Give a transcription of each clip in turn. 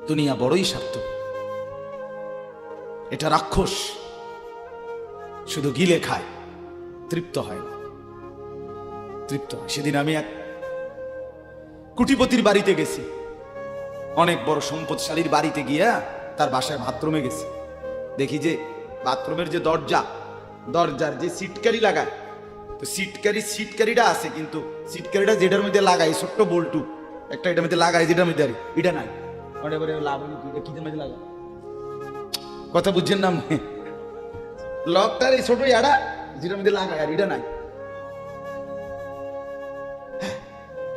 দুনিয়া বড়ই স্বার্থ, এটা রাক্ষস, শুধু গিলে খায়, তৃপ্ত হয় না, তৃপ্ত হয়। সেদিন আমি এক কুটিপতির বাড়িতে গেছি, অনেক বড় সম্পদশালীর বাড়িতে গিয়া তার বাসায় বাথরুমে গেছি। দেখি যে বাথরুমের যে দরজার যে সিটকারি লাগায়, তো সিটকারিটা আছে, কিন্তু সিটকারিটা যেটার মধ্যে লাগাই ছোট্ট বল্টু একটা, এটার মধ্যে লাগাই যেটার মধ্যে আর এটা নাই, লাভ হলো কি, এটা কি মধ্যে লাগাই, কথা বুঝছেন না আপনি? লকটার এই ছোট ইয়াটা যেটার মধ্যে লাগাই আর এটা নাই।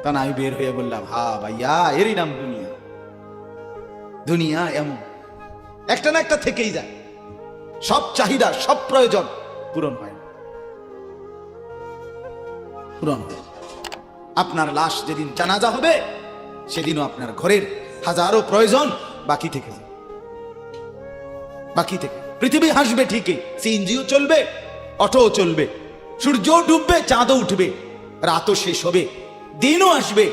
তা আমি বের হয়ে বললাম, হা ভাইয়া, এরই নাম দুনিয়া। দুনিয়া এমন একটা না একটা থেকেই যায়, সব চাহিদা সব প্রয়োজন পূরণ হয় না, পূরণ হয়। আপনার লাশ যেদিন জানাজা হবে সেদিনও আপনার ঘরের হাজারো প্রয়োজন বাকি থেকে যাবে, বাকি থেকে। পৃথিবী হাসবে ঠিকই, সিএনজিও চলবে, অটোও চলবে, সূর্য ডুববে, চাঁদও উঠবে, রাতও শেষ হবে, দিনও আসবে,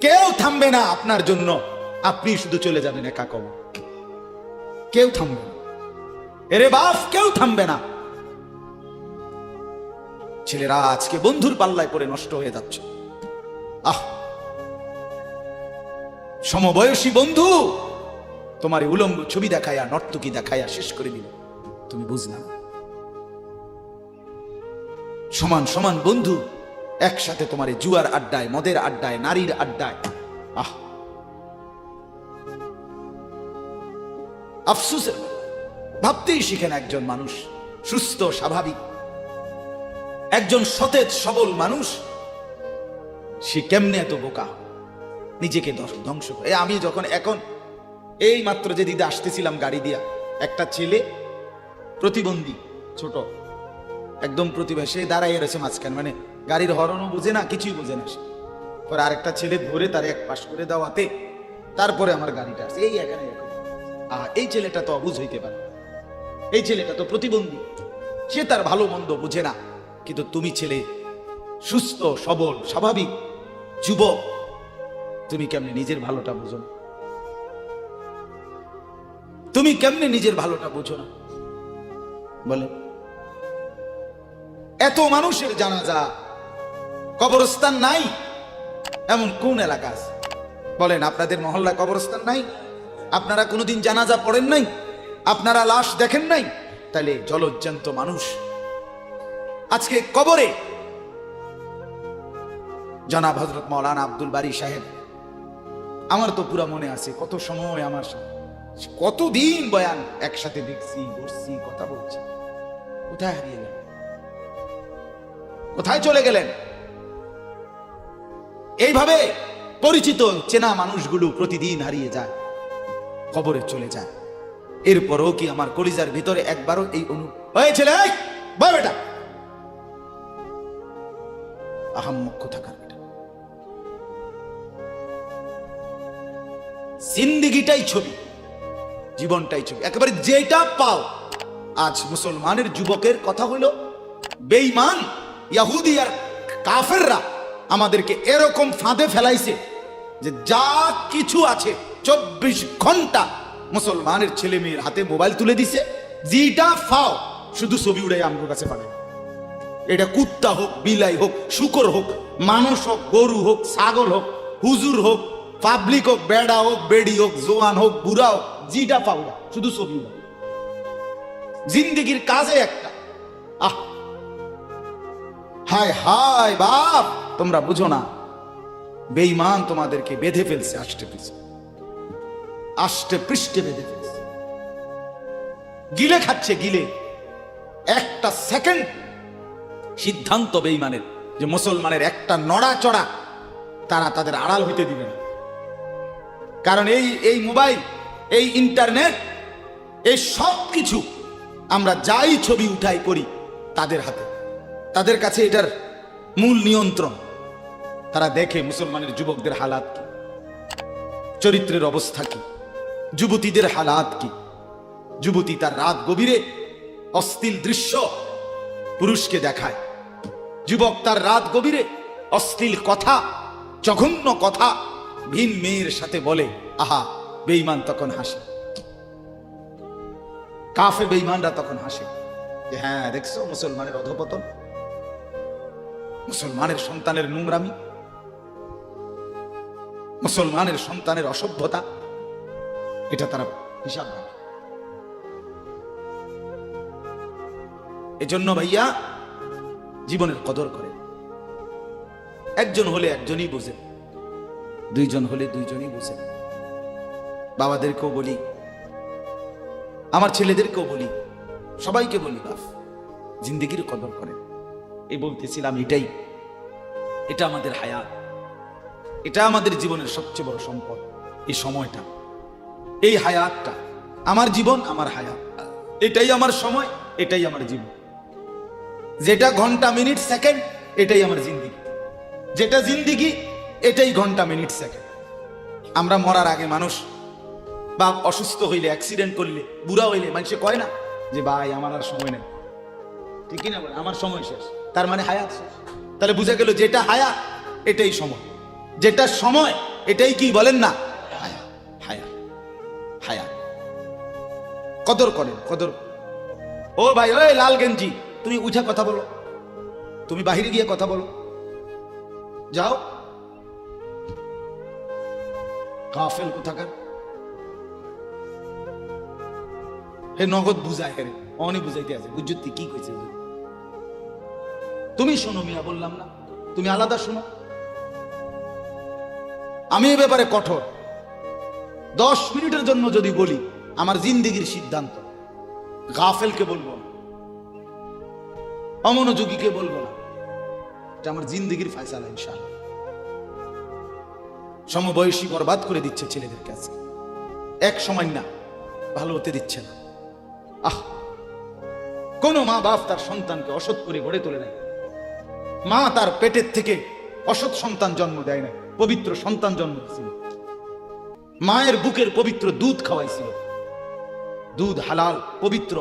কেউ থামবে না আপনার জন্য। আপনি শুধু চলে যাবেন একা কবর, কেউ থামবে না, এরে বাপ, কেউ থামবে না। ছেলেরা আজকে বন্ধুর পাল্লায় পড়ে নষ্ট হয়ে যাচ্ছে। আহ, সমবয়সী বন্ধু তোমার উলঙ্গ ছবি দেখায়া, নর্তকী দেখায়া শেষ করে দিল, তুমি বুঝলা না। সমান সমান বন্ধু একসাথে তোমার জুয়ার আড্ডায়, মদের আড্ডায়, নারীর আড্ডায়। আহ, আফসোসের, ভাবতেই শিখেন একজন মানুষ সুস্থ স্বাভাবিক, একজন সতেজ সবল মানুষ, সে কেমনে এত বোকা, নিজেকে ধ্বংস করে। আমি যখন এখন এই মাত্র যে দিদি আসতেছিলাম গাড়ি দিয়া, একটা ছেলে প্রতিবন্ধী, ছোট একদম প্রতিভা, সে দাঁড়াইয়া রয়েছে মাঝখানে, মানে গাড়ির হরনও বুঝে না, কিছুই বুঝে না। পরে আরেকটা ছেলে ধরে তার এক পাশ করে দেওয়াতে তারপরে আমার গাড়িটা আসছে এই এখানে। এই ছেলেটা তো অবুঝ হইতে পারে, এই ছেলেটা তো প্রতিবন্ধী, সে তার ভালো মন্দ বুঝে না। কিন্তু তুমি ছেলে সুস্থ সবল স্বাভাবিক যুবক, তুমি কেমনে নিজের ভালোটা বুঝো না? তুমি কেমনে নিজের ভালোটা বুঝো না বলে? এত মানুষের জানাজা, কবরস্থান নাই এমন কোন এলাকা আছে বলেন? আপনাদের মহল্লায় কবরস্থান নাই? আপনারা কোনোদিন জানাজা পড়েন নাই? আপনারা লাশ দেখেন নাই? তাহলে জলজ্জান্ত মানুষ আজকে কবরে। জনাব হযরত মাওলানা আব্দুল বারী সাহেব, আমার তো পুরা মনে আছে, কত সময় আমার কতদিন বয়ান একসাথে দেখছি, বসছি, কথা বলছি। কোথায় হারিয়ে গেলেন? কোথায় চলে গেলেন? এইভাবে পরিচিত চেনা মানুষগুলো প্রতিদিন হারিয়ে যায়, কবরে চলে যায়। এরপরও কি আমার কলিজার ভিতরে একবারও এই হয়েছিল বেটা আহাম্মক কোথাকার বেটা? জিন্দেগিটাই ছবি, জীবনটাই ছবি, একেবারে যেটা পাও। আজ মুসলমানের যুবকের কথা হলো, বেঈমান ইহুদি আর কাফেররা আমাদেরকে এরকম ফাঁদে ফেলাইছে যে যা কিছু আছে 24 ঘন্টা মুসলমানের ছেলে মেয়ের হাতে মোবাইল তুলে দিছে, যেটা ফাও শুধু ছবি উড়াই আমার কাছে পাঠায়। এটা কুত্তা হোক, বিলাই হোক, শুকর হোক, মানুষ হোক, গরু হোক, ছাগল হোক, হুজুর হোক, পাবলিক হোক, বেড়া হোক, বেড়ি হোক, জোয়ান হোক, বুড়া হোক, যেটা পাও শুধু ছবি উড়াও। জিন্দেগির কাজে একটা। আহ, হায় হায় বাপ, তোমরা বুঝো না, বেঈমান তোমাদেরকে বেঁধে ফেলছে, আষ্টে পৃষ্ঠে বেঁধে ফেলছে, গিলে খাচ্ছে, গিলে। একটা সেকেন্ড সিদ্ধান্ত বেঈমানের যে মুসলমানের একটা নড়াচড়া তারা তাদের আড়াল হইতে দিবে না। কারণ এই মোবাইল, এই ইন্টারনেট, এই সব কিছু আমরা যাই ছবি উঠাই করি তাদের হাতে, তাদের কাছে এটার মূল নিয়ন্ত্রণ। তারা দেখে মুসলমানের যুবকদের হালাত কি, চরিত্রের অবস্থা কি, যুবতীদের হালাত কি। যুবতী তার রাত গভীরে অশ্লীল দৃশ্য পুরুষকে দেখায়, যুবক তার রাত গভীরে অশ্লীল কথা, জঘন্য কথা ভিন মেয়ের সাথে বলে। আহা, বেঈমান তখন হাসে, কাফের বেঈমানরা তখন হাসে যে হ্যাঁ দেখছো মুসলমানের অধপতন, মুসলমানের সন্তানের নোংরামি, মুসলমানের সন্তানের অসভ্যতা, এটা তারা হিসাব রাখে। এজন্য ভাইয়া জীবনের কদর করে। একজন হলে একজনই বোঝে, দুইজন হলে দুইজনই বোঝে। বাবাদেরকেও বলি, আমার ছেলেদেরকেও বলি, সবাইকে বলি, বাপ জিন্দেগির কদর করেন। এই বলতেছিলাম, এটা আমাদের হায়াত, এটা আমাদের জীবনের সবচেয়ে বড় সম্পদ। এই সময়টা, এই হায়াতটা, আমার জীবন, আমার হায়াত, এটাই আমার সময়, এটাই আমার জীবন। যেটা ঘন্টা মিনিট সেকেন্ড, এটাই আমার জিন্দিগি। যেটা জিন্দিগি, এটাই ঘন্টা মিনিট সেকেন্ড। আমরা মরার আগে মানুষ বা অসুস্থ হইলে, অ্যাক্সিডেন্ট করলে, বুড়া হইলে মানুষে কয় না যে ভাই আমার আর সময় নেই, ঠিকই না বলে, আমার সময় শেষ, তার মানে হায়াত শেষ। তাহলে বুঝা গেল যেটা হায়াত এটাই সময়, যেটা সময় এটাই কি বলেন না হায়াত। হায়াত হায়াত কদর করেন, কদর। ও ভাই, ওই লাল গেঞ্জি, তুমি উঠে কথা বলো, তুমি বাহিরে গিয়ে কথা বলো, যাও। কাফেল কোথাকার, হে নগদ বুঝায়, হে অনেক বুঝাইতে আছে, বুঝতে কি কইছে। তুমি শোনো মিয়া, বললাম না, তুমি আলাদা শোনো। আমি এ ব্যাপারে কঠোর। 10 মিনিটের জন্য যদি বলি, আমার জিন্দেগির সিদ্ধান্ত, গাফেলকে বলবো না, অমনোযোগীকে বলবো না, এটা আমার জিন্দেগির ফয়সালা ইনশাআল্লাহ। সমবয়সী বরবাদ করে দিচ্ছে ছেলেদের কাছে, এক সময় না ভালো হতে দিচ্ছে না। কোন মা বাপ তার সন্তানকে অসৎ করে গড়ে তোলে নাই। মা তার পেটের থেকে অসৎ সন্তান জন্ম দেয় না, পবিত্র সন্তান জন্ম দিয়েছিল। মায়ের বুকের পবিত্র দুধ খাওয়াইছিল, দুধ হালাল পবিত্র।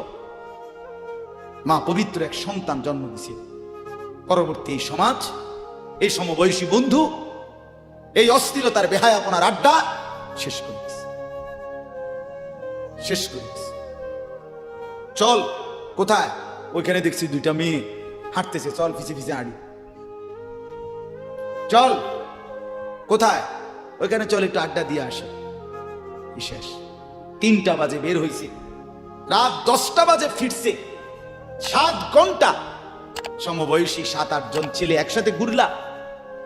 মা পবিত্র এক সন্তান জন্ম দিয়েছিল। পরবর্তী এই সমাজ, এই সমবয়সী বন্ধু এই অস্থিরতার বেহায়াপনার আড্ডা শেষ করে দিয়েছে, শেষ করে দিয়েছে। চল কোথায়, ওইখানে দেখছি 2টা মেয়ে হাঁটতেছে, চল পিছে পিছে হাঁটি। চল কোথায়, ওইখানে চল একটু আড্ডা দিয়ে আসে। শেষ। 3টা বাজে বের হয়েছে, রাত 10টা বাজে ফিরছে। 7 ঘন্টা সমবয়সী 7-8 জন ছেলে একসাথে ঘুরলা,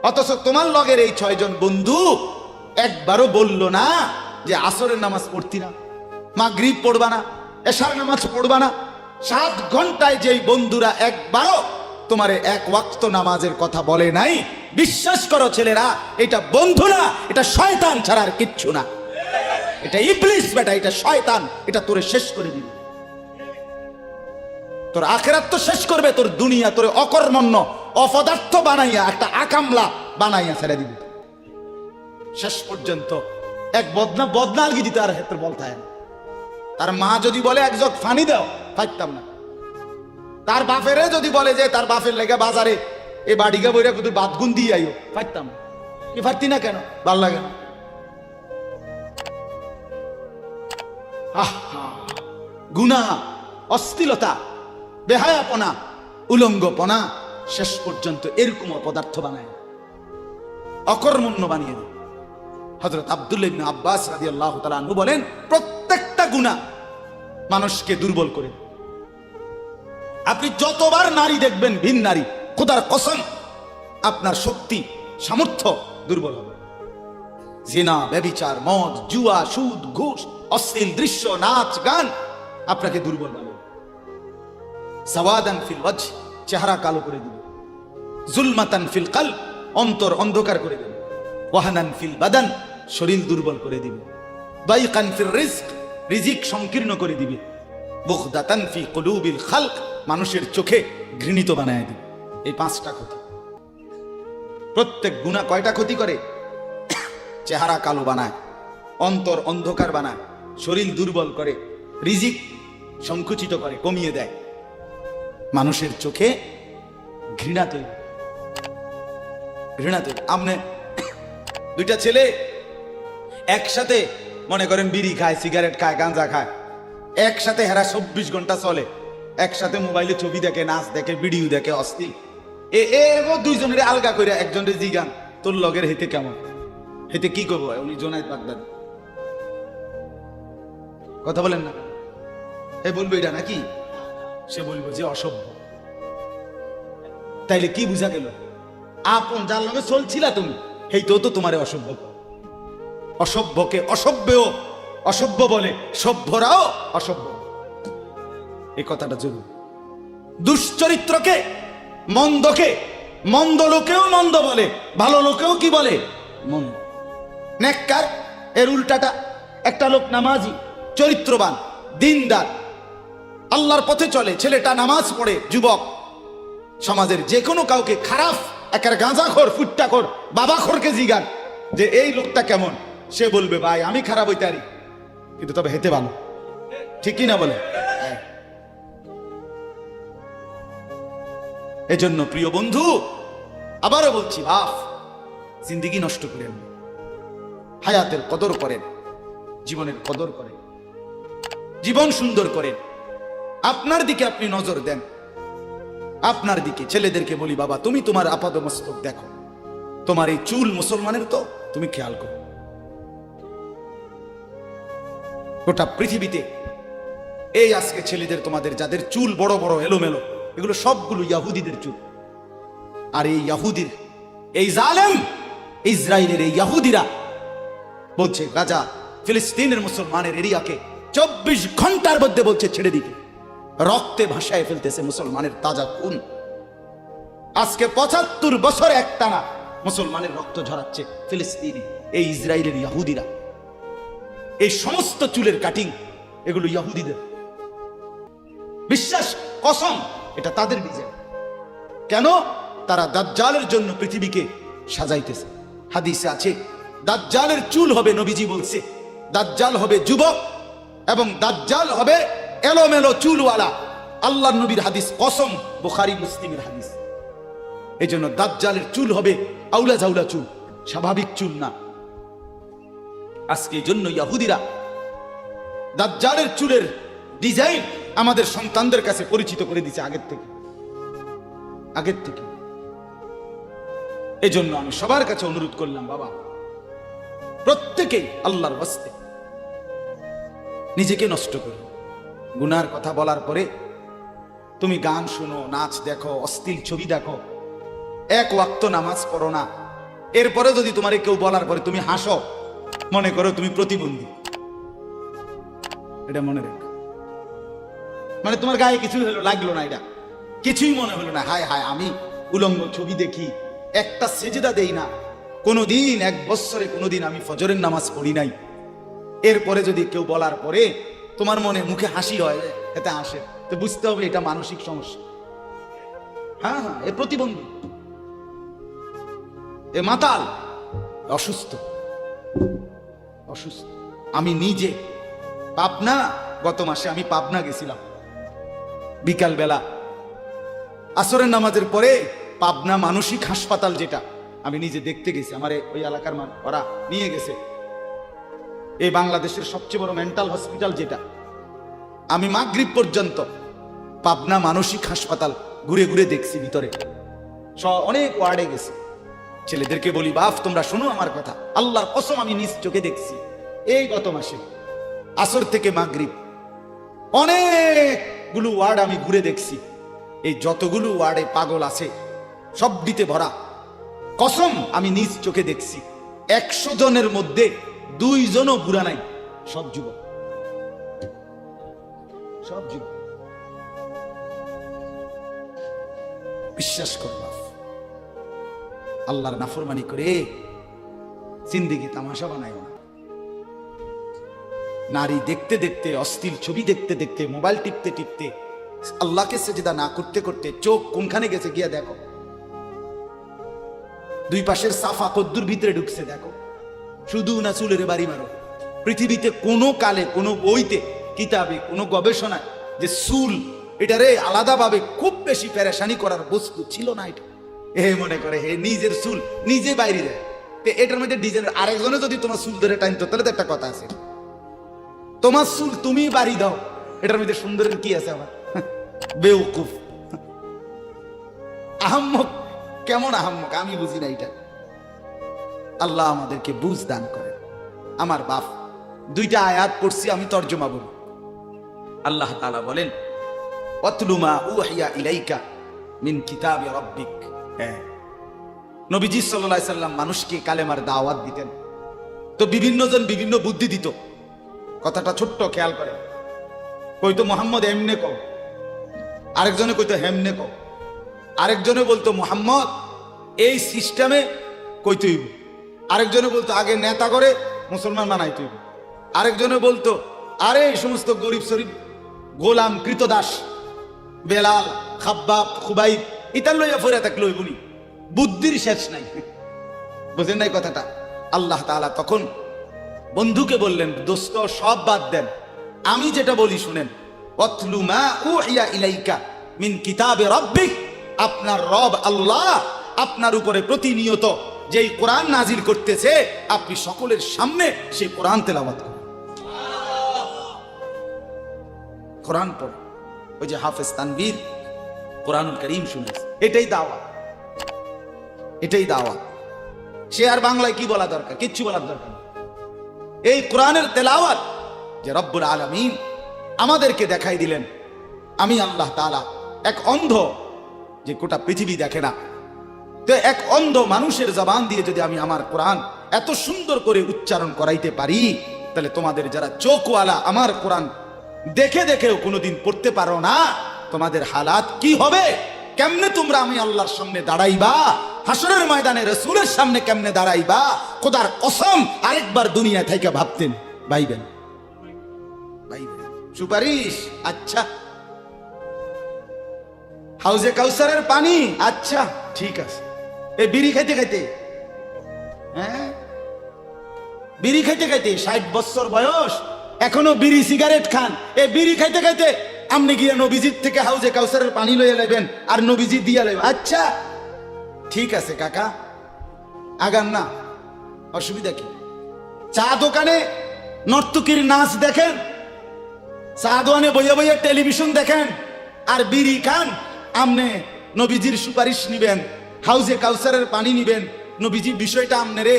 অথচ তোমার লগের এই 6 জন বন্ধু একবারও বলল না যে আসরের নামাজ পড়তি না, মাগরিব পড়বা না, এশার নামাজ পড়বা না। 7 ঘন্টায় যেই বন্ধুরা একবারও তোমার এক ওয়াক্ত নামাজের কথা বলে নাই, বিশ্বাস করো ছেলেরা, এটা বন্ধু না, এটা শয়তান ছাড়া আর কিচ্ছু না। এটা ইবলিস বেটা, এটা শয়তান, এটা তোরে শেষ করে দিবে। তোর আখিরাত তো শেষ করবে, তোর দুনিয়া তোরে অকর্মণ্য অপদার্থ বানাইয়া, একটা আকামলা বানাইয়া ছেড়ে দিবে। শেষ পর্যন্ত এক বদনালগি দিতে আর ক্ষেত্রে বলতে হয় না। তার মা যদি বলে 1 জগ পানি দাও, পাইতাম না। তার বাপেরে যদি বলে যে তার বাপের লেগে বাজারে এ বাড়িগা বইরা কুতুর বাদ গুন দিয়ে আইও, পাইতাম না। কি পারতি না কেন? ভাল লাগে না। গুনাহ, অশ্লীলতা, বেহায়াপনা, উলঙ্গপনা শেষ পর্যন্ত এরকম অপদার্থ বানায়, অকর্মণ্য বানিয়ে দেয়। হযরত আব্দুল্লাহ ইবনে আব্বাস রাদিয়াল্লাহু তাআলা আনহু বলেন, প্রত্যেকটা গুনাহ মানুষকে দুর্বল করে। আপনি যতবার নারী দেখবেন, ভিন নারী, খোদার কসম আপনার শক্তি সামর্থ্য দুর্বল হবে। জিনা, ব্যভিচার, মদ, জুয়া, সুদ, ঘুষ, অশ্লীল দৃশ্য, নাচ, গান আপনাকে দুর্বল বানাবে। সাওয়াদান ফিল ওয়াজহ, চেহারা কালো করে দিবে। জুলমাতান ফিল কলব, অন্তর অন্ধকার করে দেবে। ওয়াহানান ফিল বাদান, শরীর দুর্বল করে দিবে। দাইকান ফিল রিজক, রিজিক সংকীর্ণ করে দিবে। বুগদাতান ফি কুলুবিল খালক, মানুষের চোখে ঘৃণিত বানায় দিবে। এই 5টা ক্ষতি। প্রত্যেক গুনাহ কয়টা ক্ষতি করে? চেহারা কালো বানায়, অন্তর অন্ধকার বানায়, শরীর দুর্বল করে, রিজিক সংকুচিত করে, কমিয়ে দেয়, মানুষের চোখে ঘৃণা তৈরি, ঘৃণা তৈরি। আমনে 2টা ছেলে একসাথে মনে করেন বিড়ি খায়, সিগারেট খায়, গাঁজা খায়, একসাথে হেরা 24 ঘন্টা চলে, একসাথে মোবাইলে ছবি দেখে, নাচ দেখে, ভিডিও দেখে, অস্থির। দুইজনের আলগা করে একজনের জিগান তোর লগের হেতে কেমন, হেতে কি করবো? উনি জোনায়েদ বাগদাদি, কথা বলেন না, এ বলবো এটা নাকি? সে বলবো যে অসভ্য। তাইলে কি বুঝা গেল? আপন যার লগে চলছিলা তুমি, হেইতেও তো তোমারে অসভ্য। অসভ্যকে অসভ্যও অসভ্য বলে, সভ্যরাও অসভ্য। এই কথাটা জরুরি। দুশ্চরিত্রকে, মন্দকে মন্দ লোকেও মন্দ বলে, ভালো লোকেও কি বলে? মন্দ। নেককার এর উল্টাটা। একটা লোক নামাজি, চরিত্রবান, দিনদার, আল্লাহর পথে চলে, ছেলেটা নামাজ পড়ে, যুবক, সমাজের যে কোনো কাউকে খারাপ, একের গাঁজাখোর, ফুট্টাখোর, বাবাখোরকে জিগান যে এই লোকটা কেমন, সে বলবে ভাই আমি খারাপ হইতে পারি, কিন্তু তবে হেতে ভালো। ঠিক কি না বলে? এজন্য প্রিয় বন্ধু, আবারও বলছি, বাপ জিন্দেগি নষ্ট করেন, হায়াতের কদর করেন, জীবনের কদর করেন, জীবন সুন্দর করেন। আপনার দিকে আপনি নজর দেন, আপনার দিকে। ছেলেদেরকে বলি, বাবা তুমি তোমার আপাদমস্তক দেখো, তোমার এই চুল মুসলমানের তো, তুমি খেয়াল করো। গোটা পৃথিবীতে এই আজকে ছেলেদের, তোমাদের যাদের চুল বড় বড় এলোমেলো, এগুলো সবগুলো ইয়াহুদিদের চুল। আর এই ইয়াহুদির, এই জালেম ইসরায়েলের এই ইয়াহুদিরা বলছে গাজা, ফিলিস্তিনের মুসলমানের এরিয়াকে 24 ঘন্টার মধ্যে বলছে ছেড়ে দিতে, রক্তে ভাসায় ফেলতেছে মুসলমানের তাজা খুন। আজকে 75 বছর একটানা মুসলমানের রক্ত ঝরাচ্ছে ফিলিস্তিনে এই ইসরায়েলের ইয়াহুদিরা। এই সমস্ত চুলের কাটিং এগুলো ইয়াহুদিদের। বিশ্বাস, কসম, এটা তাদের ডিজাইন। কেন? তারা দাজ্জালের জন্য পৃথিবীকে সাজাইতেছে। হাদিসে আছে দাজ্জালের চুল হবে, নবীজি বলছে দাজ্জাল হবে যুবক এবং দাজ্জাল হবে এলোমেলো চুলওয়ালা। আল্লাহর নবীর হাদিস, কসম, বুখারী মুসলিমের হাদিস। এই জন্য দাজ্জালের চুল হবে আউলা জাউলা চুল, স্বাভাবিক চুল না। আজকে এই জন্য ইয়াহুদিরা দাজ্জালের চুলের ডিজাইন আমাদের সন্তানদের কাছে পরিচিত করে দিচ্ছে আগের থেকে। এই জন্য আমি সবার কাছে অনুরোধ করলাম, বাবা প্রত্যেকেই আল্লাহর ওয়াস্তে নিজেকে নষ্ট করো। গুনার কথা বলার পরে তুমি গান শুনো, নাচ দেখো, অশ্লীল ছবি দেখো, এক ওয়াক্ত নামাজ পড়ো না, এরপরে যদি তোমারে কেউ বলার পরে তুমি হাসো, মনে করো তুমি প্রতিবন্ধী। এটা মনে রেখো। মানে তোমার গায়ে কিছু লাগলো না, এটা কিছুই মনে হলো না, হায় হায় আমি উলঙ্গ ছবি দেখি, একটা সেজদা দেই না, কোনোদিন 1 বছরে কোনোদিন আমি ফজরের নামাজ পড়ি নাই, এরপরে যদি কেউ বলার পরে তোমার মনে মুখে হাসি হয়, এতে হাসে, তো বুঝতে হবে এটা মানসিক সমস্যা। হ্যাঁ হ্যাঁ, এ প্রতিবন্ধী, এ মাতাল, অসুস্থ। আমি নিজে পাবনা, গত মাসে আমি পাবনা গেছিলাম, বিকাল বেলা আসরের নামাজের পরে পাবনা মানসিক হাসপাতাল, যেটা আমি নিজে দেখতে গেছি, আমার ওই এলাকার ওরা নিয়ে গেছে, এই বাংলাদেশের সবচেয়ে বড় মেন্টাল হসপিটাল যেটা। আমি মাগরিব পর্যন্ত পাবনা মানসিক হাসপাতাল ঘুরে ঘুরে দেখছি, ভিতরে অনেক ওয়ার্ডে গেছি। ছেলেদেরকে বলি, বাপ তোমরা শোনো আমার কথা, আল্লাহর কসম আমি নিজ চোখে দেখছি, এই গত মাসে আসর থেকে মাগরিব অনেকগুলো ওয়ার্ড আমি ঘুরে দেখছি। এই যতগুলো ওয়ার্ডে পাগল আছে সব দিতে ভরা, কসম আমি নিজ চোখে দেখছি। 100 জনের মধ্যে 2 জনও বুড়া নাই, সব যুবক, সব যুবক। বিশ্বাস করো, আল্লাহর নাফরমানি করে জিন্দেগি তামাশা বানায় না। নারী দেখতে দেখতে, অশ্লীল ছবি দেখতে দেখতে, মোবাইল টিপতে টিপতে, আল্লাহকে সেজদা না করতে করতে চোখ কোনখানে গেছে গিয়া দেখো, 2 পাশের সাফা কদ্দুর ভিতরে ঢুকছে দেখো। শুধু না চুলের বাড়ি মারো, পৃথিবীতে কোনো কালে, কোনো বইতে, কিতাবে, কোনো গবেষণায় যে চুল এটারে আলাদাভাবে খুব বেশি পেরেশানি করার বস্তু ছিল না। এটা মনে করে নিজের চুল নিজে বাইরে দেয়, এটার মধ্যে ডিজাইনের আরেকজনে যদি তোমার চুল ধরে টাইমতো, তাহলে তো একটা কথা আছে, তোমার চুল তুমি বাড়ি দাও, এটার মধ্যে সুন্দরের কি আছে আবার? বেউকুফ, আহাম্মক। কেমন আহাম্মক আমি বুঝি না এটা। আল্লাহ আমাদেরকে বুঝ দান করে। আমার বাপ, দুইটা আয়াত পড়ছি, আমি তর্জমা বলি। আল্লাহ তাআলা বলেন, ওয়াতলু মা উহিয়া ইলাইকা মিন কিতাবি রাব্বিক। হ্যাঁ, নবীজি সাল্লাল্লাহু আলাইহি সাল্লাম মানুষকে কালেমার দাওয়াত দিতেন, তো বিভিন্ন জন বিভিন্ন বুদ্ধি দিত। কথাটা ছোট্ট, খেয়াল করে। কইতো মোহাম্মদ এমনে কও, আরেকজনে কইতো হেমনে কও, আরেকজনে বলতো মোহাম্মদ এই সিস্টেমে কইতে হইব, আরেকজনে বলতো আগে নেতা করে মুসলমান বানাইতে হইব, আরেকজনে বলতো আরে এই সমস্ত গরিব শরীফ গোলাম কৃতদাস বেলাল খাব্বাব খুবাইব ইতার লইয়া ফিরে থাকলে হইবনি। বুদ্ধির শেষ নাই। বুঝেন নাই কথাটা? আল্লাহ তাআলা তখন বন্ধুকে বললেন, দোস্ত সব বাদ দেন, আমি যেটা বলি শুনেন। ওয়াতলু মা উহিয়া ইলাইকা মিন কিতাবি রাব্বিক। আপনার রব আল্লাহ আপনার উপরে প্রতিনিয়ত যেই কোরআন নাজিল করতেছে, আপনি সকলের সামনে সেই কোরআন তেলাওয়াত করেন। কোরআন পড়ে। ওই যে হাফেজ তানভীর কোরআনুল কারীম শুনেছে, এটাই দাওয়াত, এটাই দাওয়াত। সে আর বাংলায় কি বলা দরকার? কিচ্ছু বলার দরকার নেই। এই কোরআনের তেলাওয়াত যে রব্বুল আলামিন আমাদেরকে দেখাই দিলেন। আমি আল্লাহ তাআলা এক অন্ধ, যে গোটা পৃথিবী দেখে না, তো এক অন্ধ মানুষের জবান দিয়ে যদি আমি আমার কোরআন এত সুন্দর করে উচ্চারণ করাইতে পারি, তাহলে তোমাদের যারা চোখওয়ালা আমার কোরআন দেখে দেখেও কোনোদিন পড়তে পারো না, তোমাদের হালাত কি হবে? কেমনে তোমরা আমি আল্লাহর সামনে দাঁড়াইবা? হাসরের ময়দানে রাসূলের সামনে কেমনে দাঁড়াইবা? খোদার কসম, আরেকবার দুনিয়া থেকে ভাবতেন, ভাইবেন ভাইবেন। সুপারিশ, আচ্ছা। হাউজে কাউসারের পানি, আচ্ছা ঠিক আছে। এই বিড়ি খাইতে খাইতে, হ্যাঁ বিড়ি খাইতে খাইতে 60 বছর বয়স, এখনো বিড়ি সিগারেট খান। এই বিড়ি খাইতে খাইতে আপনি গিয়ে নবীজির থেকে হাউজে কাউসারের পানি লইয়া নেবেন আর নবীজি দিয়া নেবেন। আচ্ছা ঠিক আছে কাকা, আগান না, অসুবিধা কি? চা দোকানে নর্তকীর নাচ দেখেন, চা দোকানে বইয়া বইয়া টেলিভিশন দেখেন, আর বিড়ি খান। আমনে নবীজির সুপারিশ নিবেন, হাউজে কাউসারের পানি নিবেন। নবীজি বিষয়টা আমনেরে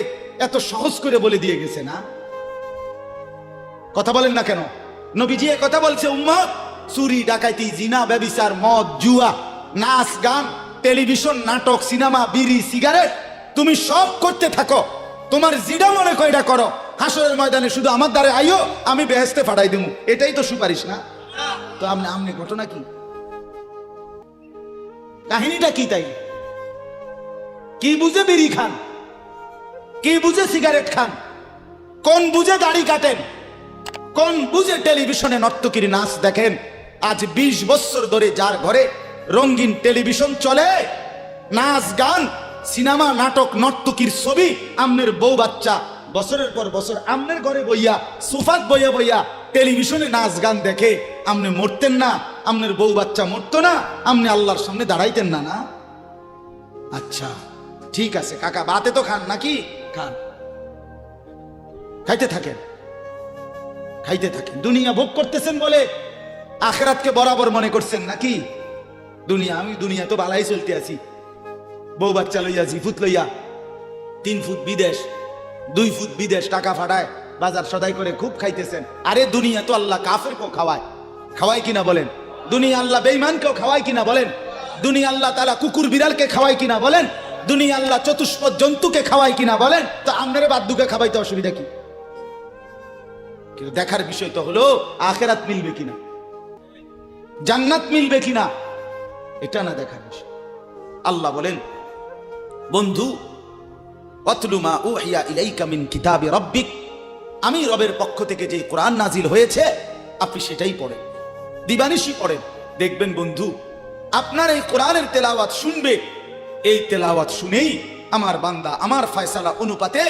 এত সহজ করে বলে দিয়ে গেছে না? কথা বলেন না কেন? নবীজি এ কথা বলছে, উম্মত চুরি ডাকাইতি জিনা ব্যভিচার মদ জুয়া নাচ গান টেলিভিশন নাটক সিনেমা বিড়ি সিগারেট তুমি সব করতে থাকো, তোমার যেটা মনে করে এটা করো, হাসরের ময়দানে শুধু আমার দ্বারে আইও, আমি বেহেশতে পাঠাই দেবো। এটাই তো সুপারিশ না? তো আমনে ঘটনা কি, কাহিনীটা কি? তাই কি বুঝে বিড়ি খান, কি বুঝে সিগারেট খান, কোন বুঝে দাড়ি কাটেন, কোন বুঝে টেলিভিশনে নর্তকীর নাচ দেখেন? আজ 20 বছর ধরে যার ঘরে রঙিন টেলিভিশন চলে, নাচ গান সিনেমা নাটক নর্তকীর ছবি, আমনের বউ বাচ্চা বছরের পর বছর আমনের ঘরে বইয়া সোফাত বইয়া বইয়া টেলিভিশনে নাচ গান দেখে, আমনে মরতেন না? আমনের বউ বাচ্চা মরতো না? আমনে আল্লাহর সামনে দাঁড়াইতেন না? না? আচ্ছা ঠিক আছে কাকা, বাতে তো খান নাকি? খান, খাইতে থাকেন, খাইতে থাকেন। দুনিয়া ভোগ করতেছেন বলে আখিরাতকে বরাবর মনে করছেন নাকি? দুনিয়া, আমি দুনিয়া তো বালাই চলতে আছি, বউ বাচ্চা লইয়া, জিফুত লইয়া, 3 ফুট বিদেশ 2 ফুট বিদেশ, টাকা ফাটায় বাজার সদাই করে খুব খাইতেছেন। আরে দুনিয়া তো আল্লাহ কাফেরকেও খাওয়ায়, খাওয়ায় কিনা বলেন? দুনিয়া আল্লাহ বেঈমানকেও খাওয়ায় কিনা বলেন? দুনিয়া আল্লাহ তাআলা কুকুর বিড়ালকে খাওয়ায় কিনা বলেন? দুনিয়া আল্লাহ চতুষ্পদ জন্তুকে খাওয়ায় কিনা বলেন? তো আমরারে বাদ্দুকে খাওয়াইতে অসুবিধা কি? কিন্তু দেখার বিষয় তো হলো আখিরাত মিলবে কিনা, জান্নাত মিলবে কিনা, এটা না দেখার বিষয়। আল্লাহ বলেন, বন্ধু ওয়াতলু মা উহিয়া ইলাইকা মিন কিতাবি রাব্বিক, আমি রবের পক্ষ থেকে যে কোরআন নাজিল হয়েছে আপনি সেটাই পড়েন, দিবানিশি পড়েন। দেখবেন বন্ধু, আপনার এই কোরআনের তেলাওয়াত শুনবে, এই তেলাওয়াত শুনেই আমার বান্দা আমার ফয়সালা অনুপাতে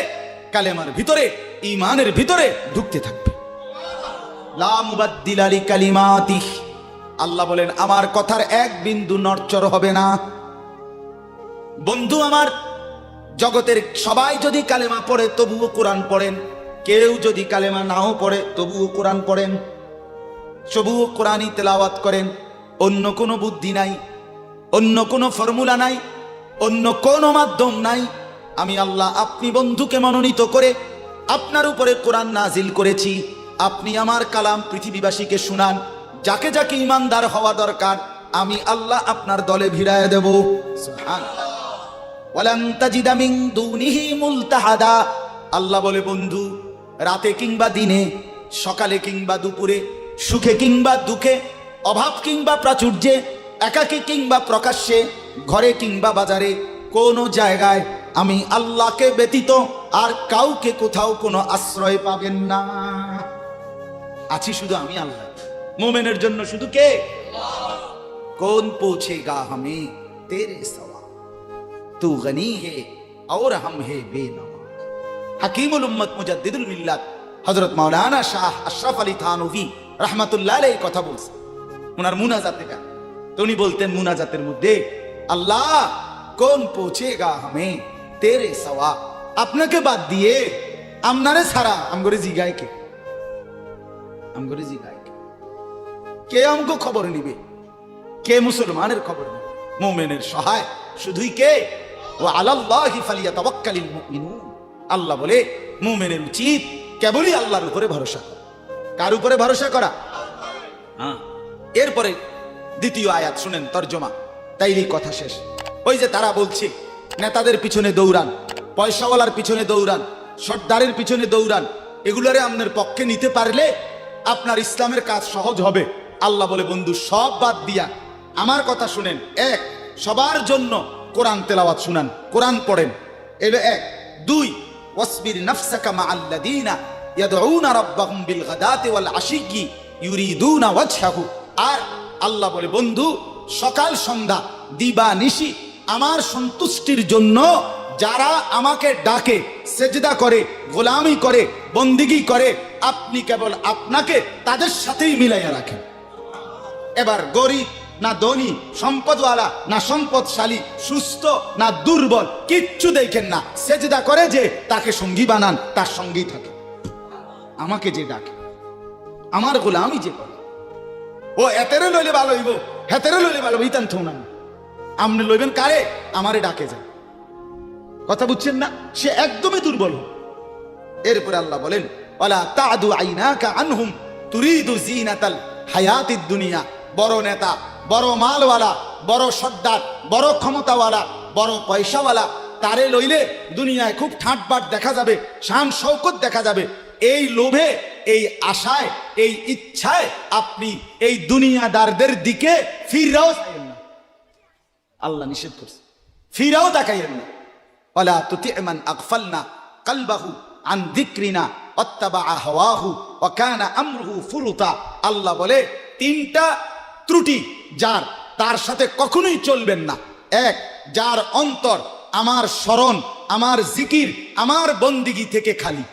কালেমার ভিতরে, ঈমানের ভিতরে ঢুকতে থাকবে। লা মুবাদদিলা লিকালিমাতিহ, আল্লাহ বলেন আমার কথার এক বিন্দু নড়চড় হবে না। বন্ধু আমার, জগতের সবাই যদি কালেমা পড়ে তবুও কোরআন পড়েন, কেউ যদি কালেমা নাও পড়ে তবুও কোরআন পড়েন, তবুও কোরআনই তেলাওয়াত করেন, অন্য কোনো বুদ্ধি নাই, অন্য কোনো ফর্মুলা নাই, অন্য কোনো মাধ্যম নাই। আমি আল্লাহ আপনি বন্ধুকে মনোনীত করে আপনার উপরে কোরআন নাজিল করেছি। আপনি আমার কালাম পৃথিবীবাসীকে শুনান। যাকে যাকে ইমানদার হওয়া দরকার আমি আল্লাহ আপনার দলে ভিড়ায় দেব। সুবহানাল্লাহ। ওয়ালান তাজিদা মিন দুনিহি মুলতাহাদা। আল্লাহ বলে, বন্ধু, রাতে কিংবা দিনে, সকালে কিংবা দুপুরে, সুখে কিংবা দুঃখে, অভাব কিংবা প্রাচুর্যে, একাকী কিংবা প্রকাশ্যে, ঘরে কিংবা বাজারে, কোনো জায়গায় আমি আল্লাহকে ব্যতীত আর কাউকে কোথাও কোনো আশ্রয় পাবেন না। আছি শুধু আমি আল্লাহ। মোমেনের জন্য শুধু কে? কোন পৌঁছেগা হামে তেরে সওয়া, তু গনি হে और हम है बेनवा। হাকিমুল উম্মত মুজাদ্দিদুল মিল্লাত হযরত মাওলানা শাহ আশরাফ আলী থানভী রাহমাতুল্লাহ আলাইহি কথা বলছেন ওনার মুনাজাতে। তো উনি বলতেন মুনাজাতের মধ্যে, আল্লাহ কোন পৌঁছেগা হামে তেরে সওয়া। আপনাকে বাদ দিয়ে আমনারে ছাড়া আমগরে জিগায় কে? আমগরে জিগায় কে? কে আমগো খবর নিবে? কে মুসলমানের খবর নিবে? মুমিনের সহায় শুধুই কে? ওয়া আলাল্লাহি ফালিয়াতাওয়াক্কালিল মুমিনুন। আল্লাহ বলে মুমিনের উচিত কেবলই আল্লাহর উপরে ভরসা করা। কার উপরে ভরসা করা? হ্যাঁ। এরপরে দ্বিতীয় আয়াত শুনেন, তরজমা, তাইলেই কথা শেষ। ওই যে তারা বলছে নেতাদের পিছনে দৌড়ান, পয়সাওয়ালার পিছনে দৌড়ান, সর্দারের পিছনে দৌড়ান, এগুলোরে আপনার পক্ষে নিতে পারলে আপনার ইসলামের কাজ সহজ হবে। আল্লাহ বলে, বন্ধু, সব বাদ দিয়া আমার কথা শুনেন। এক, সবার জন্য কোরআন তেলাওয়াত শুনান, কোরআন পড়েন। এলো এক। দুই, ওয়াসবির নাফসাকা মাআল্লাযীনা ইয়াদউনা রাব্বাহুম বিল গাদাতি ওয়াল আশিয়্যি ইউরিদুনা ওয়াজহাহু। আর আল্লাহ বলে, বন্ধু, সকাল সন্ধ্যা দিবা নিশি আমার সন্তুষ্টির জন্য যারা আমাকে ডাকে, সেজদা করে, গোলামি করে, বন্দিগি করে, আপনি কেবল আপনাকে তাদের সাথেই মিলাইয়া রাখেন। এবার গরিব না ধনী, সম্পদওয়ালা না সম্পদশালী, সুস্থ না দুর্বল, কিচ্ছু দেখেন না। সেজদা করে যে তাকে সঙ্গী বানান, তার সঙ্গী থাকে। আমাকে যে ডাকে, আমার গোলামি যে করে, ও এতেরে লইলে ভালো হইব, হেতেরে লইলে ভালো হইতাম থো না। আপনি লইবেন কারে? আমারে ডাকে যায়। কথা বুঝছেন না? সে একদমই দুর্বল। এরপরে আল্লাহ বলেন, ওয়ালা তাদু আইনাকা আনহুম তুরিদু জিনাতাল হায়াতিদ দুনিয়া। বড় নেতা, বড় মালওয়ালা, বড় সর্দার, বড় ক্ষমতাওয়ালা, বড় পয়সাওয়ালা, তারে লইলে দুনিয়ায় খুব ঠাটবাট দেখা যাবে, শান শৌকত দেখা যাবে। এই লোভে, এই আশায়, এই ইচ্ছায় আপনি এই দুনিয়াদারদের দিকে ফিরাও চাইেন না। আল্লাহ নিষেধ করছে, ফিরাও তাকাইয়েন না। ওয়ালা তুতি মান আগফালনা কলবাহু আন যিকরিনা ওয়াত্তাবা হাওয়াহু ওয়া কানা আমরুহু ফুরুতা। আল্লাহ বলে, তিনটা ত্রুটি যার, তার সাথে কখনোই চলবেন না। এক, যার অন্তর আমার স্মরণ, আমার জিকির, আমার বন্দিগি থেকে খালি।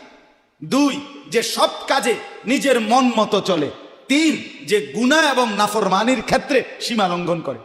দুই, যে সব কাজে নিজের মন মতো চলে। তিন, যে গুনাহ এবং নাফরমানির ক্ষেত্রে সীমা লঙ্ঘন করে।